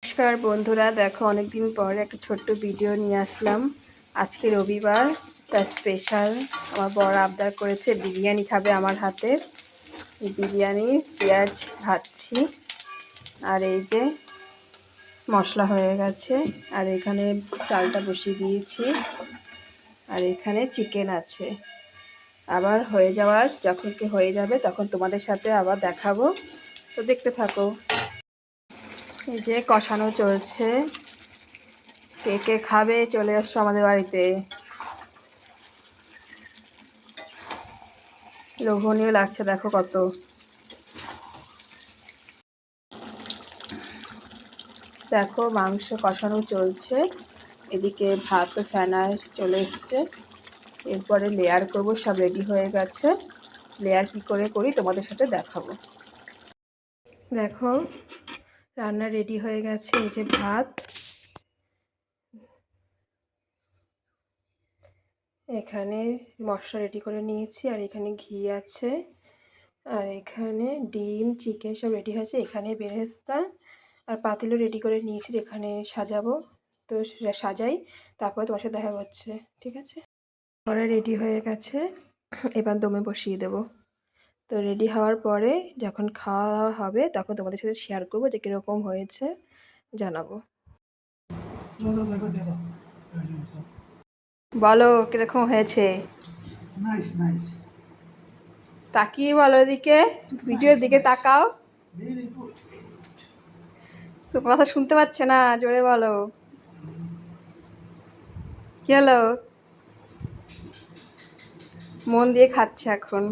নমস্কার বন্ধুরা, দেখো অনেকদিন পর একটা ছোট্ট ভিডিও নিয়ে আসলাম। আজকে রবিবার, তার স্পেশাল আমার বড় আবদার করেছে বিরিয়ানি খাবে আমার হাতের। বিরিয়ানি পেঁয়াজ ভাজছি, আর এই যে মশলা হয়ে গেছে, আর এখানে চালটা বসিয়ে দিয়েছি, আর এখানে চিকেন আছে। আবার যখন কি হয়ে যাবে তখন তোমাদের সাথে আবার দেখাবো, তো দেখতে থাকো। এই যে কষানো চলছে। কে কে খাবে চলে আসছো আমাদের বাড়িতে। লোভনীয় লাগছে, দেখো কত। দেখো মাংস কষানো চলছে, এদিকে ভাতও ফেনায় চলে এসছে। এরপরে লেয়ার করব, সব রেডি হয়ে গেছে। লেয়ার কি করে করি তোমাদের সাথে দেখাবো। দেখো রান্না রেডি হয়ে গেছে। এই যে ভাত, এখানে মশলা রেডি করে নিয়েছি, আর এখানে ঘি আছে, আর এখানে ডিম চিকেন সব রেডি হয়েছে। এখানে বেরেস্তা আর পাতিলও রেডি করে নিয়েছি, এখানে সাজাবো। তো সাজাই, তারপরে তোমার সাথে দেখা হচ্ছে, ঠিক আছে? পরে রেডি হয়ে গেছে, এবার দমে বসিয়ে দেবো। তো রেডি হওয়ার পরে যখন খাওয়া দাওয়া হবে তখন তোমাদের সাথে শেয়ার করবো যে কীরকম হয়েছে, জানাবো। বলো কীরকম হয়েছে। Nice nice. তাকিয়ে বলো, এদিকে ভিডিওর দিকে তাকাও। Very good. তো কথা শুনতে পাচ্ছে না, জোরে বলো। কি হলো? মন দিয়ে খাচ্ছে এখন।